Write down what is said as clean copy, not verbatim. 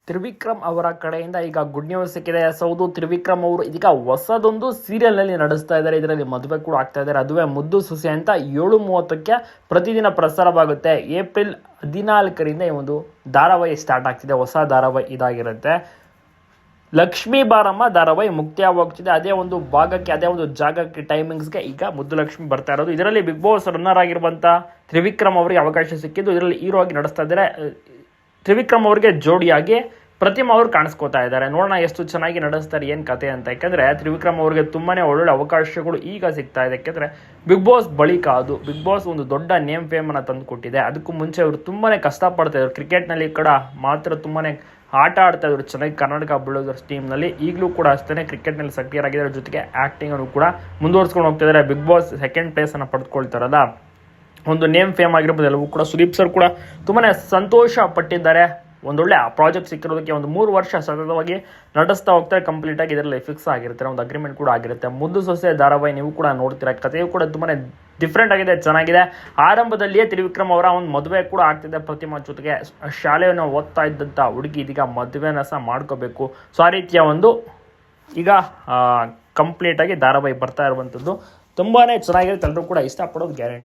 ತ್ರಿವಿಕ್ರಮ್ ಅವರ ಕಡೆಯಿಂದ ಈಗ ಗುಡ್ ನ್ಯೂಸ್ ಸಿಕ್ಕಿದೆ. ಸೌದು ತ್ರಿವಿಕ್ರಮ್ ಅವರು ಇದೀಗ ಹೊಸದೊಂದು ಸೀರಿಯಲ್ ನಲ್ಲಿ ನಡೆಸ್ತಾ ಇದ್ದಾರೆ. ಇದರಲ್ಲಿ ಮದುವೆ ಕೂಡ ಆಗ್ತಾ ಇದ್ದಾರೆ. ಅದುವೇ ಮುದ್ದು ಸುಸಿ ಅಂತ 7:30ಕ್ಕೆ ಪ್ರತಿದಿನ ಪ್ರಸಾರವಾಗುತ್ತೆ. ಏಪ್ರಿಲ್ 14ರಿಂದ ಈ ಒಂದು ಧಾರಾವಾಹಿ ಸ್ಟಾರ್ಟ್ ಆಗ್ತಿದೆ. ಹೊಸ ಧಾರಾವಾಹಿ ಇದಾಗಿರುತ್ತೆ. ಲಕ್ಷ್ಮೀ ಬಾರಮ್ಮ ಧಾರಾವಾಹಿ ಮುಕ್ತಾಯವಾಗ್ತಿದೆ. ಅದೇ ಒಂದು ಭಾಗಕ್ಕೆ, ಅದೇ ಒಂದು ಜಾಗಕ್ಕೆ, ಟೈಮಿಂಗ್ಸ್ಗೆ ಈಗ ಮುದ್ದು ಲಕ್ಷ್ಮಿ ಬರ್ತಾ ಇರೋದು. ಇದರಲ್ಲಿ ಬಿಗ್ ಬಾಸ್ ರನ್ನರ್ ಆಗಿರುವಂಥ ತ್ರಿವಿಕ್ರಮ್ ಅವರಿಗೆ ಅವಕಾಶ ಸಿಕ್ಕಿದ್ದು. ಇದರಲ್ಲಿ ಹೀರೋ ಆಗಿ ನಡೆಸ್ತಾ ಇದ್ದಾರೆ. ತ್ರಿವಿಕ್ರಮ್ ಅವರಿಗೆ ಜೋಡಿಯಾಗಿ ಪ್ರತಿಮಾ ಅವರು ಕಾಣಿಸ್ಕೋತಾ ಇದ್ದಾರೆ. ನೋಡೋಣ ಎಷ್ಟು ಚೆನ್ನಾಗಿ ನಡೆಸ್ತಾರೆ, ಏನು ಕತೆ ಅಂತ. ಯಾಕಂದರೆ ತ್ರಿವಿಕ್ರಮ್ ಅವರಿಗೆ ತುಂಬಾ ಒಳ್ಳೊಳ್ಳೆ ಅವಕಾಶಗಳು ಈಗ ಸಿಗ್ತಾ ಇದೆ. ಯಾಕೆಂದರೆ ಬಿಗ್ ಬಾಸ್ ಬಳಿಕ ಅದು ಬಿಗ್ ಬಾಸ್ ಒಂದು ದೊಡ್ಡ ನೇಮ್ ಫೇಮನ್ನು ತಂದು ಕೊಟ್ಟಿದೆ. ಅದಕ್ಕೂ ಮುಂಚೆ ಅವರು ತುಂಬಾ ಕಷ್ಟಪಡ್ತಾ ಇದ್ರು. ಕ್ರಿಕೆಟ್ನಲ್ಲಿ ಕೂಡ ಮಾತ್ರ ತುಂಬಾ ಆಟ ಆಡ್ತಾ ಇದ್ರು ಚೆನ್ನಾಗಿ. ಕರ್ನಾಟಕ ಬುಲ್ಡೋಸರ್ಸ್ ಟೀಮ್ನಲ್ಲಿ ಈಗಲೂ ಕೂಡ ಅಷ್ಟೇ ಕ್ರಿಕೆಟ್ನಲ್ಲಿ ಸಕ್ರಿಯರಾಗಿದ್ದಾರೆ. ಜೊತೆಗೆ ಆ್ಯಕ್ಟಿಂಗನ್ನು ಕೂಡ ಮುಂದುವರ್ಸ್ಕೊಂಡು ಹೋಗ್ತಿದ್ದಾರೆ. ಬಿಗ್ ಬಾಸ್ ಸೆಕೆಂಡ್ ಪ್ಲೇಸನ್ನು ಪಡೆದುಕೊಳ್ತಾರಲ್ಲ, ಒಂದು ನೇಮ್ ಫೇಮ್ ಆಗಿರ್ಬೋದು ಎಲ್ಲವೂ ಕೂಡ. ಸುದೀಪ್ ಸರ್ ಕೂಡ ತುಂಬಾ ಸಂತೋಷ ಪಟ್ಟಿದ್ದಾರೆ. ಒಂದೊಳ್ಳೆ ಪ್ರಾಜೆಕ್ಟ್ ಸಿಕ್ಕಿರೋದಕ್ಕೆ. ಒಂದು 3 ವರ್ಷ ಸತತವಾಗಿ ನಡೆಸ್ತಾ ಹೋಗ್ತಾರೆ. ಕಂಪ್ಲೀಟಾಗಿ ಇದರಲ್ಲಿ ಫಿಕ್ಸ್ ಆಗಿರ್ತಾರೆ. ಒಂದು ಅಗ್ರಿಮೆಂಟ್ ಕೂಡ ಆಗಿರುತ್ತೆ. ಮುದ್ದು ಸೊಸೆ ಧಾರಾವಾಹಿ ನೀವು ಕೂಡ ನೋಡ್ತೀರಾ. ಕಥೆಯೂ ಕೂಡ ತುಂಬಾ ಡಿಫ್ರೆಂಟ್ ಆಗಿದೆ, ಚೆನ್ನಾಗಿದೆ. ಆರಂಭದಲ್ಲಿಯೇ ತ್ರಿವಿಕ್ರಮ್ ಅವರ ಒಂದು ಮದುವೆ ಕೂಡ ಆಗ್ತಿದೆ ಪ್ರತಿಮಾ ಜೊತೆಗೆ. ಶಾಲೆಯನ್ನು ಓದ್ತಾ ಇದ್ದಂಥ ಹುಡುಗಿ ಇದೀಗ ಮದುವೆನ ಸಹ ಮಾಡ್ಕೋಬೇಕು. ಸೊ ಆ ರೀತಿಯ ಒಂದು ಈಗ ಕಂಪ್ಲೀಟಾಗಿ ಧಾರಾವಾಹಿ ಬರ್ತಾ ಇರುವಂಥದ್ದು ತುಂಬಾ ಚೆನ್ನಾಗಿರುತ್ತೆ. ಎಲ್ಲರೂ ಕೂಡ ಇಷ್ಟಪಡೋದು ಗ್ಯಾರಂಟಿ.